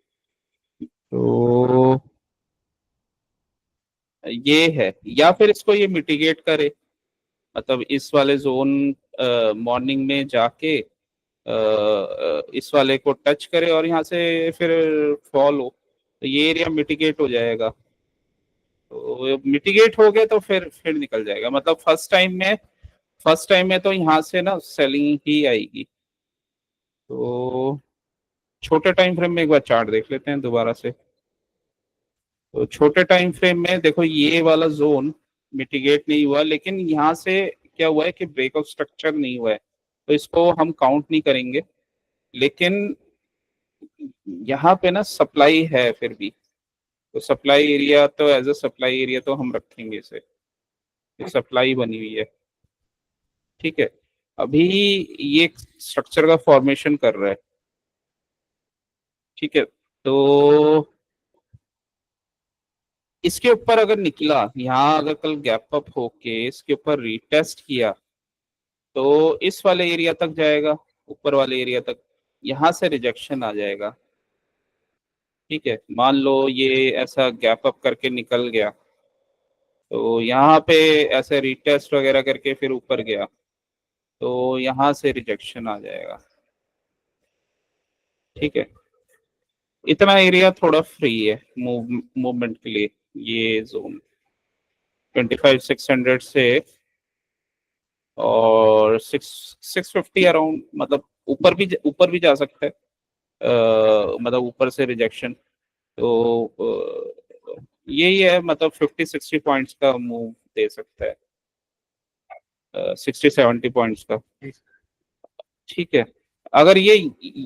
तो ये है, या फिर इसको ये मिटिगेट करे, मतलब इस वाले जोन मॉर्निंग में जाके इस वाले को टच करे और यहाँ से फिर फॉल हो, तो ये एरिया मिटिगेट हो जाएगा। तो मिटिगेट हो गया तो फिर निकल जाएगा, मतलब फर्स्ट टाइम में तो यहाँ से ना सेलिंग ही आएगी। तो छोटे टाइम फ्रेम में एक बार चार्ट देख लेते हैं दोबारा से। तो छोटे टाइम फ्रेम में देखो ये वाला जोन मिटिगेट नहीं हुआ, लेकिन यहाँ से क्या हुआ है कि ब्रेकआउट स्ट्रक्चर नहीं हुआ है, तो इसको हम काउंट नहीं करेंगे। लेकिन यहाँ पे ना सप्लाई है फिर भी, तो सप्लाई एरिया तो एज अ सप्लाई एरिया तो हम रखेंगे इसे, सप्लाई बनी हुई है। ठीक है, अभी ये स्ट्रक्चर का फॉर्मेशन कर रहा है। ठीक है, तो इसके ऊपर अगर निकला, यहाँ अगर कल गैप अप होके इसके ऊपर रीटेस्ट किया तो इस वाले एरिया तक जाएगा, ऊपर वाले एरिया तक, यहाँ से रिजेक्शन आ जाएगा। ठीक है, मान लो ये ऐसा गैप अप करके निकल गया, तो यहाँ पे ऐसे रीटेस्ट वगैरह करके फिर ऊपर गया, तो यहाँ से रिजेक्शन आ जाएगा। ठीक है, इतना एरिया थोड़ा फ्री है मूवमेंट के लिए। ये जोन 25,600 से और 650 अराउंड, मतलब ऊपर भी जा सकता है, मतलब ऊपर से रिजेक्शन। तो यही है, मतलब 50-60 पॉइंट्स का मूव दे सकता है, 60-70 पॉइंट्स का। ठीक है, अगर ये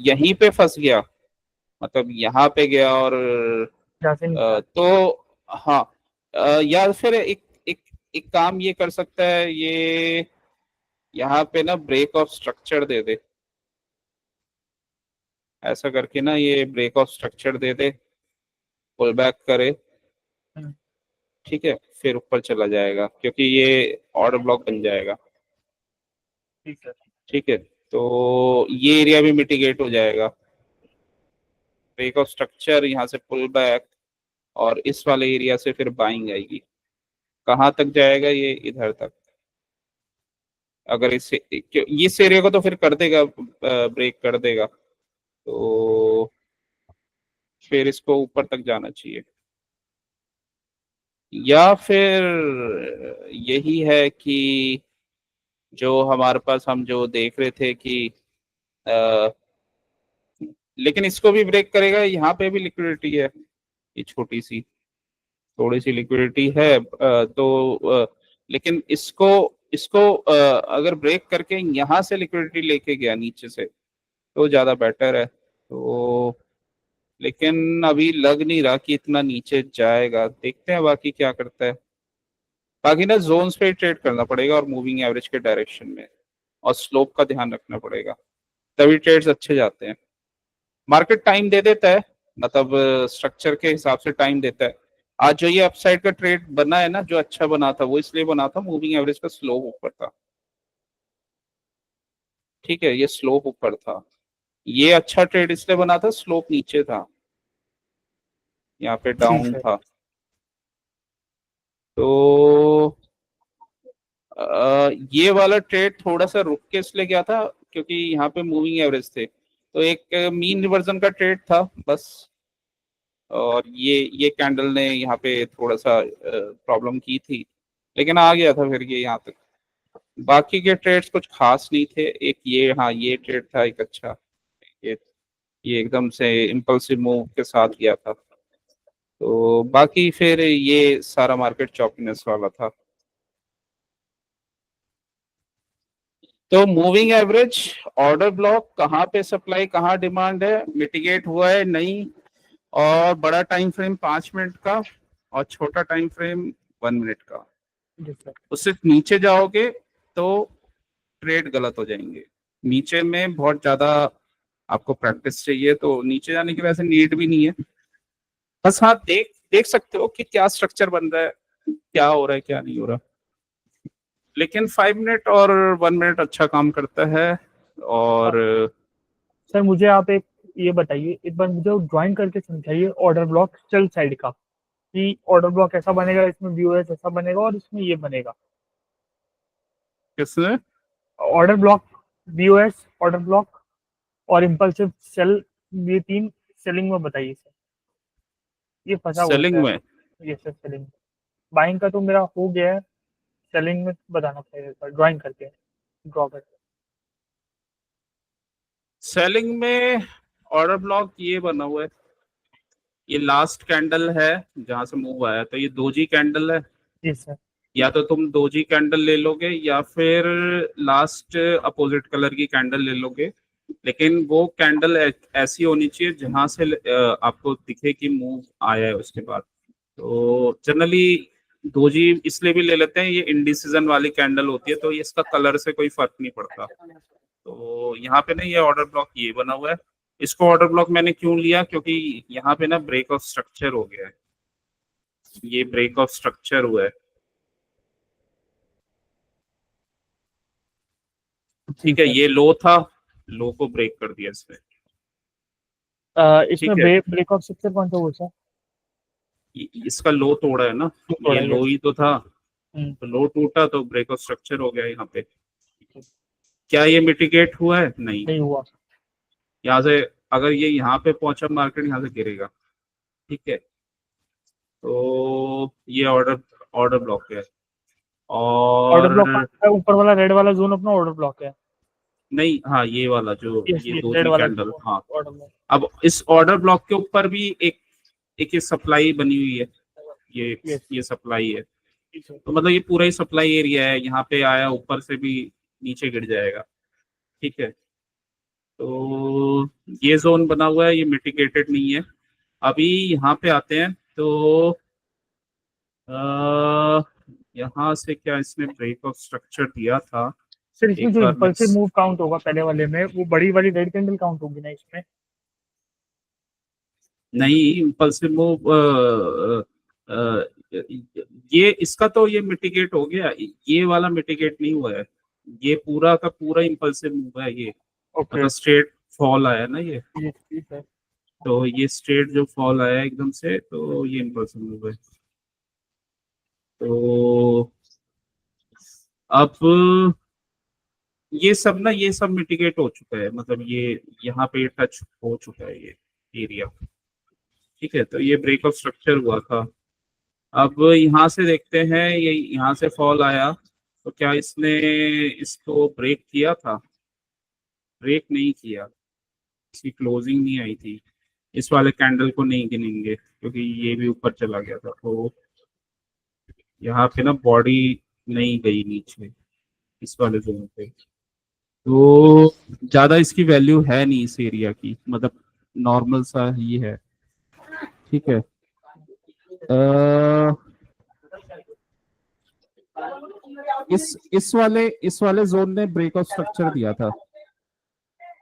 यहीं पे फंस गया, मतलब यहाँ पे गया और
जहाँ से निकला।
तो हाँ, या फिर एक एक काम ये कर सकता है, ये यहाँ पे ना ब्रेक ऑफ स्ट्रक्चर दे दे, ऐसा करके ना ये ब्रेक ऑफ स्ट्रक्चर दे दे, पुल बैक करे।
हम्म,
ठीक है, फिर ऊपर चला जाएगा क्योंकि ये ऑर्डर ब्लॉक बन जाएगा।
ठीक है।
ठीक है, तो ये एरिया भी मिटिगेट हो जाएगा, ब्रेक ऑफ स्ट्रक्चर, यहाँ से पुल बैक, और इस वाले एरिया से फिर बाइंग आएगी। कहाँ तक जाएगा? ये इधर तक। अगर इस एरिया को तो फिर कर देगा, ब्रेक कर देगा, तो फिर इसको ऊपर तक जाना चाहिए। या फिर यही है कि जो हमारे पास हम जो देख रहे थे कि आ, लेकिन इसको भी ब्रेक करेगा, यहाँ पे भी लिक्विडिटी है, ये छोटी सी थोड़ी सी लिक्विडिटी है, लेकिन इसको इसको अगर ब्रेक करके यहाँ से लिक्विडिटी लेके गया नीचे से तो ज्यादा बेटर है। तो लेकिन अभी लग नहीं रहा कि इतना नीचे जाएगा, देखते हैं बाकी क्या करता है। बाकी ना जोन्स पे ट्रेड करना पड़ेगा और मूविंग एवरेज के डायरेक्शन में, और स्लोप का ध्यान रखना पड़ेगा, तभी ट्रेड्स अच्छे जाते हैं। मार्केट टाइम दे देता है, मतलब स्ट्रक्चर के हिसाब से टाइम देता है। आज जो ये अपसाइड का ट्रेड बना है ना, जो अच्छा बना था, वो इसलिए बना था मूविंग एवरेज का स्लोप ऊपर था। ठीक है, ये स्लोप ऊपर था, ये अच्छा ट्रेड इसलिए बना था, स्लोप नीचे था, यहाँ पे
ठीक
डाउन
है।
था। तो ये वाला ट्रेड थोड़ा सा रुक के इसलिए गया था क्योंकि यहाँ पे मूविंग एवरेज थे, तो एक मीन रिवर्जन का ट्रेड था बस। और ये कैंडल ने यहाँ पे थोड़ा सा प्रॉब्लम की थी, लेकिन आ गया था फिर ये यहाँ तक। बाकी के ट्रेड्स कुछ खास नहीं थे। एक ये, हाँ, ये ट्रेड था एक अच्छा, ये ये एकदम से इम्पल्सिव मूव के साथ गया था। तो बाकी फिर ये सारा मार्केट चॉपीनेस वाला था। तो मूविंग एवरेज, ऑर्डर ब्लॉक, कहाँ पे सप्लाई कहाँ डिमांड है, मिटिगेट हुआ है नहीं, और बड़ा टाइम फ्रेम 5 मिनट का और छोटा टाइम फ्रेम 1 मिनट का।
जी सर।
उससे नीचे जाओगे तो ट्रेड गलत हो जाएंगे। नीचे में बहुत ज्यादा आपको प्रैक्टिस चाहिए, तो नीचे जाने की वैसे नीड भी नहीं है, बस हाँ देख देख सकते हो कि क्या स्ट्रक्चर बन रहा है, क्या हो रहा है क्या नहीं हो रहा। लेकिन 5 मिनट और 1 मिनट अच्छा काम करता है। और
सर मुझे आप एक ये बताइए, एक बार मुझे ज्वाइन करके समझाइए ऑर्डर ब्लॉक चल साइड का, कि ऑर्डर ब्लॉक ऐसा बनेगा, इसमें व्यूएस ऐसा बनेगा और इसमें ये बनेगा।
किसने?
Order block, BOS, order block और इम्पल्सिव सेल, ये तीन सेलिंग में बताइए सर। ये फंसा हुआ है
सेलिंग
सर।
में?
ये सर सेलिंग, बाइंग का तो मेरा हो गया है, सेलिंग में बताना पड़ेगा सर, ड्राइंग करके ड्रॉ करके।
सेलिंग में ऑर्डर ब्लॉक ये बना हुआ है, ये लास्ट कैंडल है जहां से मूव आया, तो ये दोजी कैंडल है।
जी सर।
या तो तुम दोजी कैंडल ले लोगे या फिर लास्ट अपोजिट कलर की कैंडल ले लोगे, लेकिन वो कैंडल ऐसी होनी चाहिए जहां से आपको दिखे कि मूव आया है उसके बाद। तो जनरली दोजी इसलिए भी ले लेते हैं, ये इंडिसीजन वाली कैंडल होती है, तो ये इसका कलर से कोई फर्क नहीं पड़ता। तो यहाँ पे ना ये ऑर्डर ब्लॉक ये बना हुआ है। इसको ऑर्डर ब्लॉक मैंने क्यों लिया, क्योंकि यहाँ पे ना ब्रेक ऑफ स्ट्रक्चर हो गया है, ये ब्रेक ऑफ स्ट्रक्चर हुआ है।
जी
ठीक है,
सर।
ये लो था, लो को ब्रेक कर दिया इसने।
इसमें
ठीक है,
ब्रेक ऑफ स्ट्रक्चर कौन सा हुआ सर?
इसका लो तोड़ा है ना, ये
थोड़ा ये।
लो ही तो था,
हम्म।
तो लो टूटा तो ब्रेक ऑफ स्ट्रक्चर हो गया यहाँ पे। क्या ये मिटिगेट हुआ है? नहीं।
नहीं हुआ।
यहाँ से अगर ये यहाँ पे पहुंचा मार्केट, यहाँ से गिरेगा। ठीक है, तो ये ऑर्डर ऑर्डर ब्लॉक है।
ऑर्डर
और
ब्लॉक का ऊपर वाला रेड वाला जोन अपना ऑर्डर ब्लॉक है।
नहीं, हाँ ये वाला जो
यस
ये
यस, रेड
दोजी
वाला
कैंडल,
जोन
हाँ।
Order block.
अब इस ऑर्डर ब्लॉक के ऊपर भी एक एक ये सप्लाई बनी हुई है,
यस।
ये सप्लाई है। तो मतलब ये पूरा ही सप्लाई एरिया है, यहाँ पे आया ऊपर से भी नीचे गिर जाएगा। ठीक है, तो ये जोन बना हुआ है, ये मिटिगेटेड नहीं है। अभी यहाँ पे आते हैं, तो अ, यहाँ से क्या इसने ब्रेक ऑफ स्ट्रक्चर दिया था?
सर इसमें
एक
जो
बार मैं
इम्पल्सिव मूव काउंट होगा पहले वाले में, वो बड़ी वाली रेड कैंडल काउंट होगी ना इसमें?
नहीं, इम्पल्सिव मूव ये इसका तो ये मिटिगेट हो गया, ये वाला मिटिगेट नहीं हुआ है। ये पूरा का पूरा इम्पल्सिव मूव है ये,
ओके।
मतलब स्ट्रेट फॉल आया ना ये।
ये ठीक है।
तो ये स्ट्रेट जो फॉल आया एकदम से, तो ये इम्पल्सिव मूव है। तो अब ये सब ना, ये सब मिटिगेट हो चुका है, मतलब ये यहाँ पे टच हो चुका है ये एरिया। ठीक है, तो ये ब्रेक ऑफ स्ट्रक्चर हुआ था। अब यहाँ से देखते हैं, ये यहाँ से फॉल आया, तो क्या इसने इसको ब्रेक किया था? ब्रेक नहीं किया, इसकी क्लोजिंग नहीं आई थी। इस वाले कैंडल को नहीं गिनेंगे क्योंकि ये भी ऊपर चला गया था, तो यहाँ पे ना बॉडी नहीं गई नीचे इस वाले जोन पे, तो ज्यादा इसकी वैल्यू है नहीं इस एरिया की, मतलब नॉर्मल सा ही है। ठीक है, इस वाले जोन ने ब्रेक ऑफ स्ट्रक्चर दिया था,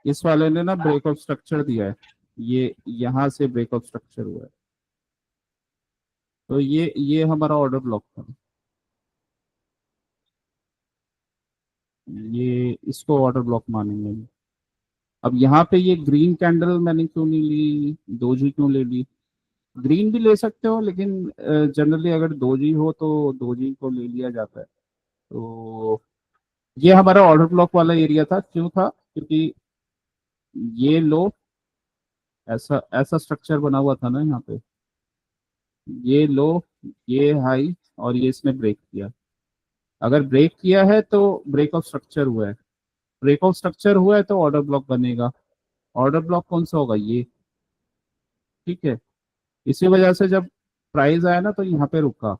इस वाले ने ना ब्रेक ऑफ स्ट्रक्चर दिया है, ये यहाँ से ब्रेक ऑफ स्ट्रक्चर हुआ है। तो ये हमारा ऑर्डर ब्लॉक था, ये इसको ऑर्डर ब्लॉक मानेंगे। अब यहाँ पे ये ग्रीन कैंडल मैंने क्यों नहीं ली, दोजी क्यों ले ली? ग्रीन भी ले सकते हो, लेकिन जनरली अगर दोजी हो तो दोजी को ले लिया जाता है। तो ये हमारा ऑर्डर ब्लॉक वाला एरिया था, क्यों था? क्योंकि ये लो, ऐसा ऐसा स्ट्रक्चर बना हुआ था ना यहाँ पे, ये लो, ये हाई, और ये इसने ब्रेक किया। अगर ब्रेक किया है तो ब्रेक ऑफ स्ट्रक्चर हुआ है, ब्रेक ऑफ स्ट्रक्चर हुआ है तो ऑर्डर ब्लॉक बनेगा। ऑर्डर ब्लॉक कौन सा होगा? ये। ठीक है, इसी वजह से जब प्राइस आया ना तो यहाँ पे रुका,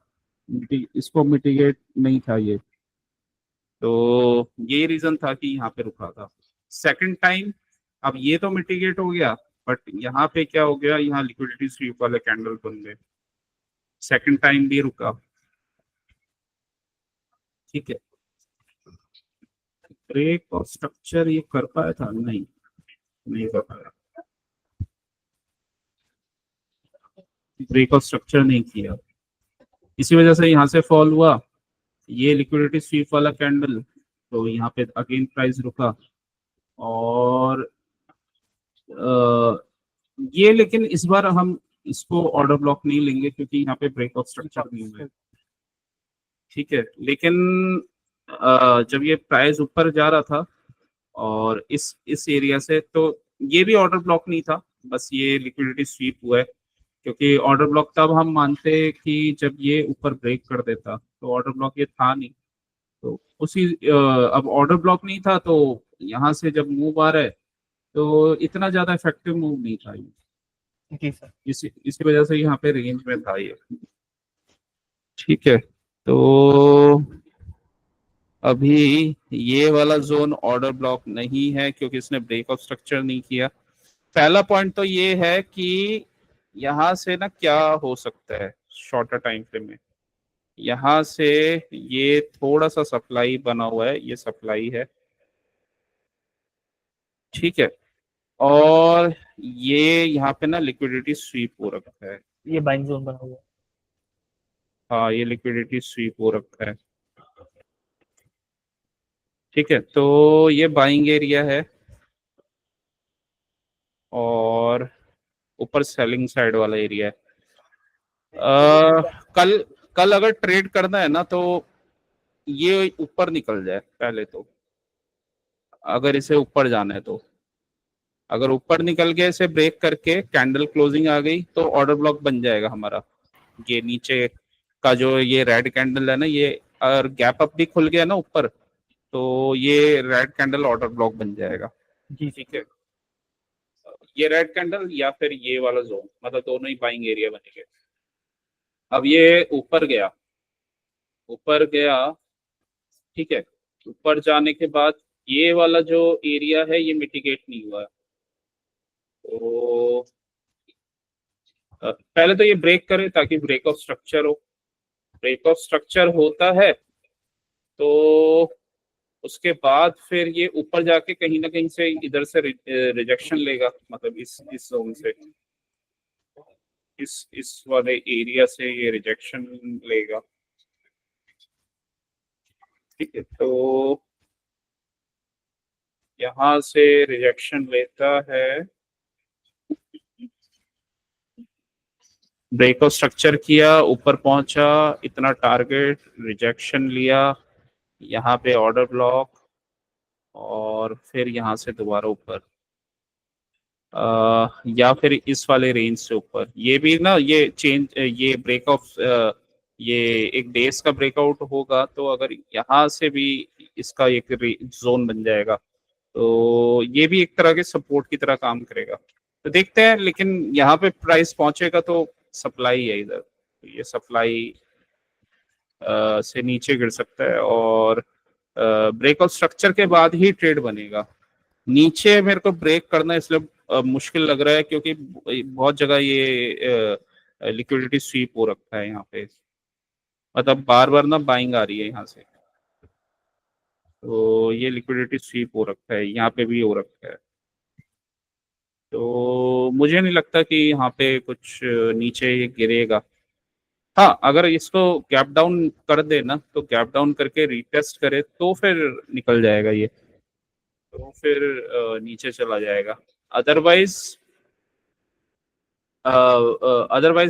इसको मिटिगेट नहीं था ये, तो ये रीजन था कि यहाँ पे रुका था। सेकंड टाइम अब ये तो मिटिगेट हो गया, बट यहाँ पे क्या हो गया, यहाँ लिक्विडिटी स्वीप वाले कैंडल बन गए, सेकंड टाइम भी रुका। ठीक है, ब्रेक और स्ट्रक्चर ये कर पाया था? नहीं, नहीं कर पाया, ब्रेक और स्ट्रक्चर नहीं किया, इसी वजह से यहाँ से फॉल हुआ। ये लिक्विडिटी स्वीप वाला कैंडल, तो यहाँ पे अगेन प्राइस रुका। और ये लेकिन इस बार हम इसको ऑर्डर ब्लॉक नहीं लेंगे क्योंकि यहाँ पे ब्रेकआउट स्ट्रक्चर नहीं हुआ है, ठीक है। लेकिन जब ये प्राइस ऊपर जा रहा था और इस एरिया से, तो ये भी ऑर्डर ब्लॉक नहीं था, बस ये लिक्विडिटी स्वीप हुआ है। क्योंकि ऑर्डर ब्लॉक तब हम मानते कि जब ये ऊपर ब्रेक कर देता, तो ऑर्डर ब्लॉक ये था नहीं। तो अब ऑर्डर ब्लॉक नहीं था, तो यहाँ से जब मूव आ रहा है तो इतना ज्यादा इफेक्टिव मूव नहीं था ये।
जी सर।
इसी वजह से यहाँ पे रेंज में था ये, ठीक है। तो अभी ये वाला जोन ऑर्डर ब्लॉक नहीं है क्योंकि इसने ब्रेकआउट स्ट्रक्चर नहीं किया। पहला पॉइंट तो ये है कि यहाँ से ना क्या हो सकता है शॉर्टर टाइम फ्रेम में, यहाँ से ये थोड़ा सा सप्लाई बना हुआ है, ये सप्लाई है, ठीक है। और ये यहाँ पे ना लिक्विडिटी स्वीप हो रखा है,
ये बाइंग जोन बना हुआ है।
हाँ ये लिक्विडिटी स्वीप हो रखा है, ठीक है। तो ये बाइंग एरिया है और ऊपर सेलिंग साइड वाला एरिया है। कल कल अगर ट्रेड करना है ना तो ये ऊपर निकल जाए पहले तो, अगर इसे ऊपर जाना है तो। अगर ऊपर निकल गया इसे ब्रेक करके कैंडल क्लोजिंग आ गई तो ऑर्डर ब्लॉक बन जाएगा हमारा। ये नीचे का जो ये रेड कैंडल है ना, ये अगर गैप अप भी खुल गया ना ऊपर, तो ये रेड कैंडल ऑर्डर ब्लॉक बन जाएगा,
जी
ठीक है। ये रेड कैंडल या फिर ये वाला जोन, मतलब दोनों ही बाइंग एरिया बनेंगे। अब ये ऊपर गया, ठीक है। ऊपर जाने के बाद ये वाला जो एरिया है ये मिटिगेट नहीं हुआ है, तो पहले तो ये ब्रेक करे ताकि ब्रेक ऑफ स्ट्रक्चर हो। ब्रेक ऑफ स्ट्रक्चर होता है तो उसके बाद फिर ये ऊपर जाके कहीं ना कहीं से इधर से रिजेक्शन लेगा, मतलब इस जोन से, इस वाले एरिया से ये रिजेक्शन लेगा, ठीक है। तो यहाँ से रिजेक्शन लेता है, ब्रेकआउट स्ट्रक्चर किया, ऊपर पहुंचा, इतना टारगेट रिजेक्शन लिया, यहाँ पे ऑर्डर ब्लॉक, और फिर यहाँ से दोबारा ऊपर, या फिर इस वाले रेंज से ऊपर। ये भी ना ये चेंज, ये ब्रेक ऑफ, ये एक बेस का ब्रेकआउट होगा, तो अगर यहाँ से भी इसका एक जोन बन जाएगा तो ये भी एक तरह के सपोर्ट की तरह काम करेगा। तो देखते हैं, लेकिन यहाँ पे प्राइस पहुंचेगा तो सप्लाई है इधर, तो ये सप्लाई से नीचे गिर सकता है और ब्रेकआउट स्ट्रक्चर के बाद ही ट्रेड बनेगा। नीचे मेरे को ब्रेक करना इसलिए मुश्किल लग रहा है क्योंकि बहुत जगह ये लिक्विडिटी स्वीप हो रखा है यहाँ पे, मतलब बार बार ना बाइंग आ रही है यहाँ से, तो ये लिक्विडिटी स्वीप हो रखा है, यहाँ पे भी हो रखा है। तो मुझे नहीं लगता कि यहाँ पे कुछ नीचे ये गिरेगा। हाँ, अगर इसको गैप डाउन कर दे ना, तो गैप डाउन करके रीटेस्ट करे तो फिर निकल जाएगा ये, तो फिर नीचे चला जाएगा। अदरवाइज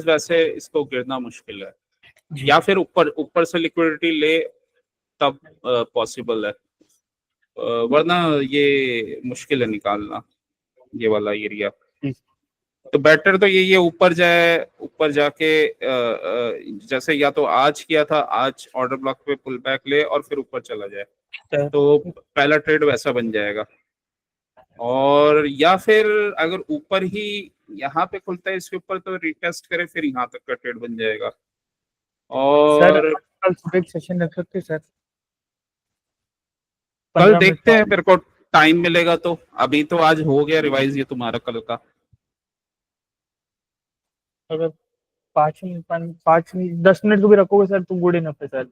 वैसे इसको गिरना मुश्किल है, या फिर ऊपर ऊपर से लिक्विडिटी ले तब पॉसिबल है, वरना ये मुश्किल है निकालना ये वाला एरिया। तो बेटर तो ये ऊपर जाए, ऊपर जाके जैसे या तो आज किया था, आज ऑर्डर ब्लॉक पे पुल बैक ले और फिर ऊपर चला जाए, तो पहला ट्रेड वैसा बन जाएगा। और या फिर अगर ऊपर ही यहाँ पे खुलता है इसके ऊपर, तो रिटेस्ट करे, फिर यहाँ तक का ट्रेड बन जाएगा।
सर
और
कल सुबह एक सेशन रख सकते हैं सर?
कल
15 मिनट
देखते
का।
हैं, मेरे को टाइम मिलेगा तो। अभी तो आज हो गया रिवाइज ये तुम्हारा कल का।
अगर 10 मिनट को भी रखोगे सर तो गुड इनफ है सर।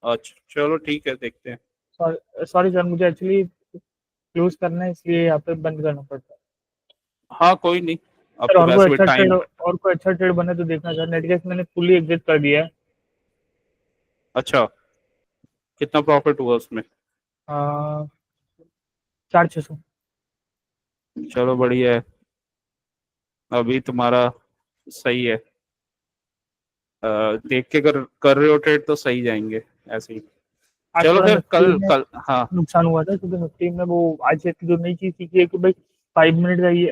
अच्छा चलो ठीक है, देखते हैं।
सॉरी सर, मुझे एक्चुअली क्लोज करना है इसलिए यहाँ पे बंद करना पड़ता है।
हाँ कोई नहीं, अब
सर
तो वैसे भी टाइम।
और कोई अच्छा ट्रेड बने तो देखना सर। नेटगेस मैंने फुली एग्जिट कर दिया है।
अच्छा, कितना प्रॉफिट हुआ उसमें?
400-600।
चलो बढ़िया है, अभी तुम्हारा सही है। देख के कर रहे हो ट्रेड तो सही जाएंगे ऐसे ही।
आज
चलो
थोड़ा
फिर
निफ्टी
कल
में
कल हाँ
नुकसान हुआ था, क्योंकि निफ्टी में वो आज एक जो नई चीज सीखी है कि भाई 5 मिनट का ये